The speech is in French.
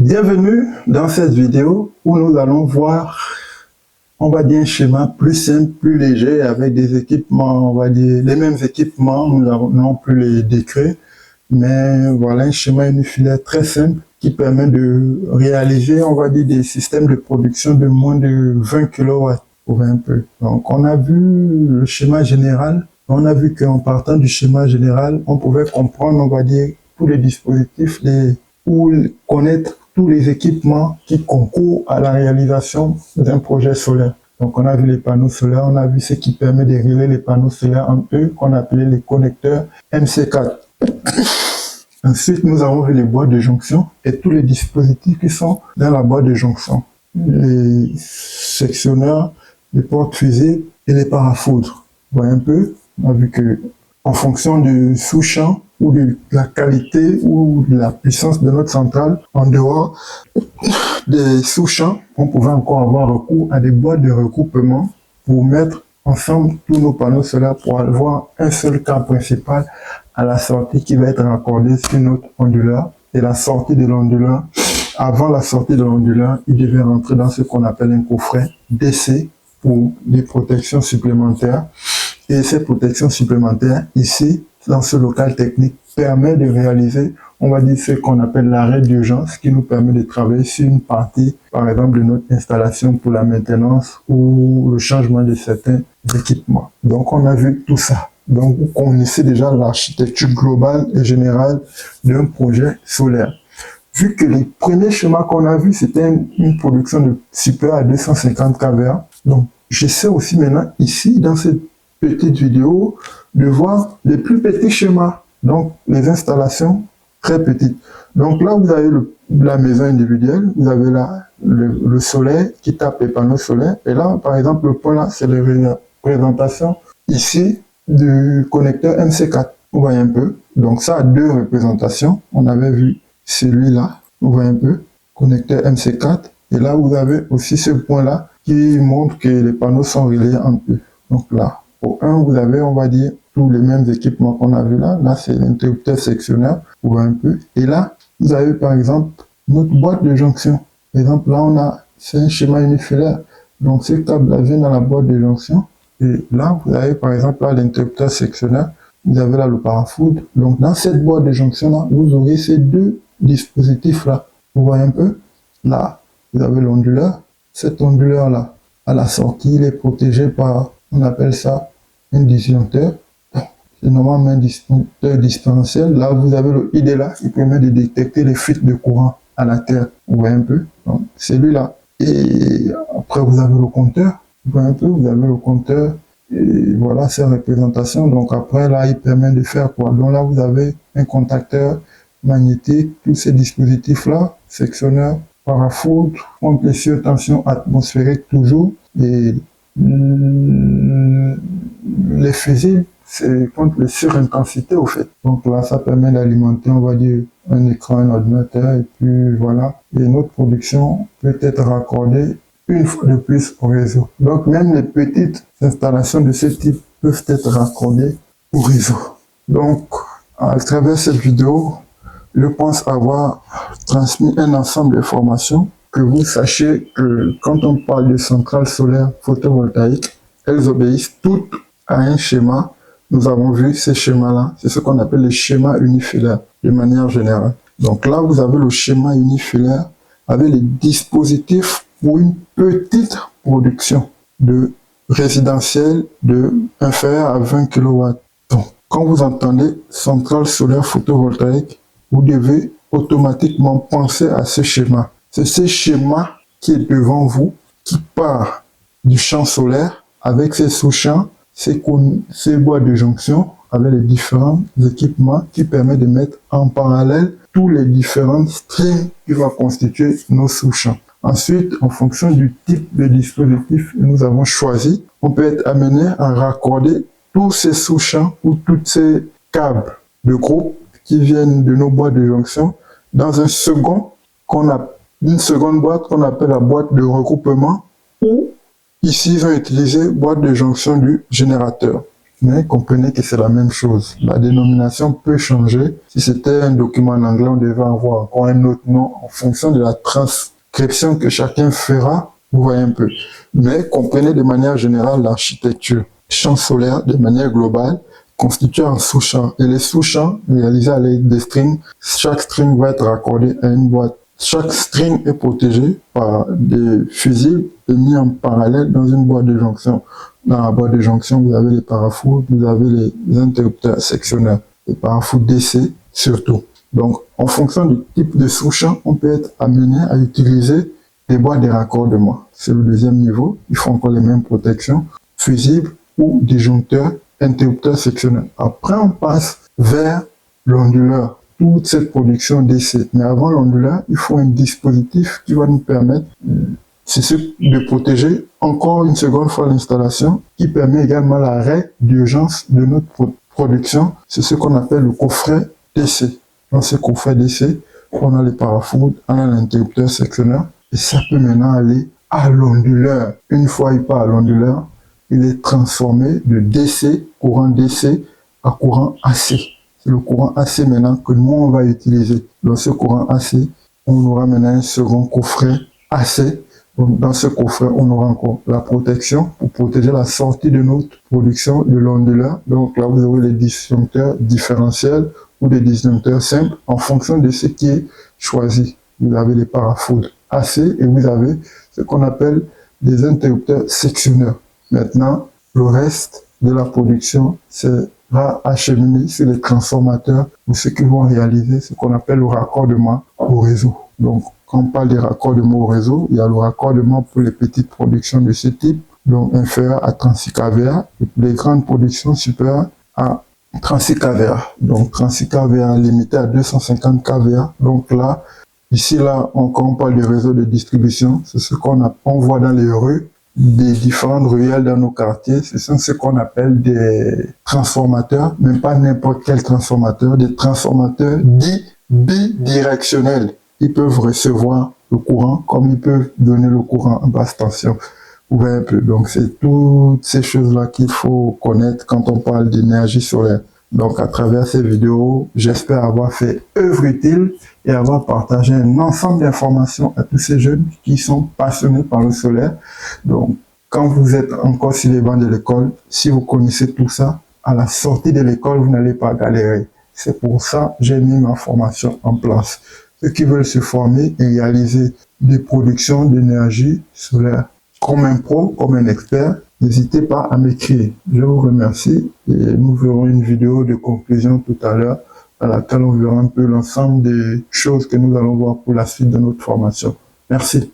Bienvenue dans cette vidéo où nous allons voir, on va dire, un schéma plus simple, plus léger, avec des équipements, on va dire, les mêmes équipements, nous n'allons plus les décrire, mais voilà un schéma unifilaire très simple qui permet de réaliser, on va dire, des systèmes de production de moins de 20 kW, pour voir un peu. Donc, on a vu le schéma général, on a vu qu'en partant du schéma général, on pouvait comprendre, on va dire, tous les dispositifs, ou connaître tous les équipements qui concourent à la réalisation d'un projet solaire. Donc, on a vu les panneaux solaires, on a vu ce qui permet de relier les panneaux solaires entre eux, qu'on appelait les connecteurs MC4. Ensuite, nous avons vu les boîtes de jonction et tous les dispositifs qui sont dans la boîte de jonction. Les sectionneurs, les portes-fusées et les parafoudres. Vous voyez un peu, on a vu que en fonction du sous-champ ou de la qualité ou de la puissance de notre centrale, en dehors des sous-champs, on pouvait encore avoir recours à des boîtes de regroupement pour mettre ensemble tous nos panneaux solaires pour avoir un seul câble principal à la sortie qui va être raccordé sur notre onduleur. Et la sortie de l'onduleur, avant la sortie de l'onduleur, il devait rentrer dans ce qu'on appelle un coffret DC pour des protections supplémentaires. Et ces protections supplémentaires, ici, dans ce local technique, permet de réaliser, on va dire, ce qu'on appelle l'arrêt d'urgence, qui nous permet de travailler sur une partie, par exemple, de notre installation pour la maintenance ou le changement de certains équipements. Donc, on a vu tout ça. Donc, vous connaissez déjà l'architecture globale et générale d'un projet solaire. Vu que les premiers schémas qu'on a vus, c'était une production de supérieure à 250 kVA. Donc, j'essaie aussi maintenant, ici, dans cette petite vidéo, de voir les plus petits schémas. Donc, les installations très petites. Donc là, vous avez la maison individuelle, vous avez là le soleil qui tape les panneaux solaires. Et là, par exemple, le point là, c'est la représentation ici du connecteur MC4. Vous voyez un peu. Donc ça a deux représentations. On avait vu celui-là. Vous voyez un peu. Connecteur MC4. Et là, vous avez aussi ce point-là qui montre que les panneaux sont reliés entre eux. Donc là, au 1, vous avez, on va dire, tous les mêmes équipements qu'on a vu là. Là, c'est l'interrupteur sectionneur, vous voyez un peu. Et là, vous avez, par exemple, notre boîte de jonction. Par exemple, là, c'est un schéma unifilaire. Donc, ce câble-là vient dans la boîte de jonction. Et là, vous avez, par exemple, là, l'interrupteur sectionneur. Vous avez là le parafoudre. Donc, dans cette boîte de jonction-là, vous aurez ces deux dispositifs-là. Vous voyez un peu? Là, vous avez l'onduleur. Cet onduleur-là, à la sortie, il est protégé par, on appelle ça, un disjoncteur. C'est normalement un disjoncteur distanciel. Là, vous avez le ID là, qui permet de détecter les fuites de courant à la terre. Vous voyez un peu? Donc, c'est lui-là. Et après, vous avez le compteur. Vous voyez un peu? Vous avez le compteur. Et voilà, c'est la représentation. Donc, après, là, il permet de faire quoi? Donc là, vous avez un contacteur magnétique. Tous ces dispositifs-là, sectionneur, parafoudre, pompe de surtension atmosphérique toujours. Et les fusibles, c'est contre les surintensités au fait. Donc là, ça permet d'alimenter, on va dire, un écran, un ordinateur, et puis voilà. Et notre production peut être raccordée une fois de plus au réseau. Donc même les petites installations de ce type peuvent être raccordées au réseau. Donc, à travers cette vidéo, je pense avoir transmis un ensemble d'informations que vous sachiez que quand on parle de centrales solaires photovoltaïques, elles obéissent toutes à un schéma. Nous avons vu ces schémas-là. C'est ce qu'on appelle les schémas unifilaires de manière générale. Donc là, vous avez le schéma unifilaire avec les dispositifs pour une petite production de résidentiel de inférieur à 20 kW. Donc, quand vous entendez centrale solaire photovoltaïque, vous devez automatiquement penser à ce schéma. C'est ce schéma qui est devant vous, qui part du champ solaire avec ses sous-champs, ses boîtes de jonction, avec les différents équipements qui permettent de mettre en parallèle tous les différents strings qui vont constituer nos sous-champs. Ensuite, en fonction du type de dispositif que nous avons choisi, on peut être amené à raccorder tous ces sous-champs ou tous ces câbles de groupe qui viennent de nos boîtes de jonction dans une seconde boîte qu'on appelle la boîte de regroupement, ou ici ils ont utilisé boîte de jonction du générateur. mais comprenez que c'est la même chose. La dénomination peut changer. Si c'était un document en anglais, on devait avoir encore un autre nom en fonction de la transcription que chacun fera. Vous voyez un peu. Mais comprenez de manière générale l'architecture. Champ solaire, de manière globale, constitué en sous-champs. Et les sous-champs, réalisés à l'aide des strings, chaque string va être raccordé à une boîte. Chaque string est protégé par des fusibles et mis en parallèle dans une boîte de jonction. Dans la boîte de jonction, vous avez les parafoudres, vous avez les interrupteurs sectionneurs, les parafoudres DC surtout. Donc, en fonction du type de sous-champ, on peut être amené à utiliser des boîtes de raccordement. C'est le deuxième niveau. Il faut encore les mêmes protections, fusibles ou disjoncteurs, interrupteurs sectionneurs. Après, on passe vers l'onduleur. Toute cette production DC. Mais avant l'onduleur, il faut un dispositif qui va nous permettre, c'est ce de protéger encore une seconde fois l'installation, qui permet également l'arrêt d'urgence de notre production. C'est ce qu'on appelle le coffret DC. Dans ce coffret DC, on a les parafoudres, on a l'interrupteur sectionneur, et ça peut maintenant aller à l'onduleur. Une fois il part à l'onduleur, il est transformé de DC, courant DC, à courant AC. C'est le courant AC maintenant que nous, on va utiliser. Dans ce courant AC, on aura maintenant un second coffret AC. Donc, dans ce coffret, on aura encore la protection pour protéger la sortie de notre production de l'onduleur. Donc là, vous aurez les disjoncteurs différentiels ou des disjoncteurs simples en fonction de ce qui est choisi. Vous avez les parafoudres AC et vous avez ce qu'on appelle des interrupteurs sectionneurs. Maintenant, le reste de la production, c'est acheminer sur les transformateurs ou ceux qui vont réaliser ce qu'on appelle le raccordement au réseau. Donc, quand on parle des raccordements au réseau, il y a le raccordement pour les petites productions de ce type, donc inférieures à 36 kVA, et pour les grandes productions supérieures à 36 kVA. Donc, 36 kVA limité à 250 kVA. Donc là, ici, là, quand on parle du réseau de distribution, c'est ce qu'on voit dans les rues, des différentes ruelles dans nos quartiers. Ce sont ce qu'on appelle des transformateurs, même pas n'importe quel transformateur, des transformateurs dits bidirectionnels. Ils peuvent recevoir le courant comme ils peuvent donner le courant en basse tension. Vous voyez un peu. Donc, c'est toutes ces choses-là qu'il faut connaître quand on parle d'énergie solaire. Donc, à travers ces vidéos, j'espère avoir fait œuvre utile et avoir partagé un ensemble d'informations à tous ces jeunes qui sont passionnés par le solaire. Donc, quand vous êtes encore sur les bancs de l'école, si vous connaissez tout ça, à la sortie de l'école, vous n'allez pas galérer. C'est pour ça que j'ai mis ma formation en place. Ceux qui veulent se former et réaliser des productions d'énergie solaire comme un pro, comme un expert, n'hésitez pas à m'écrire. Je vous remercie et nous verrons une vidéo de conclusion tout à l'heure dans laquelle on verra un peu l'ensemble des choses que nous allons voir pour la suite de notre formation. Merci.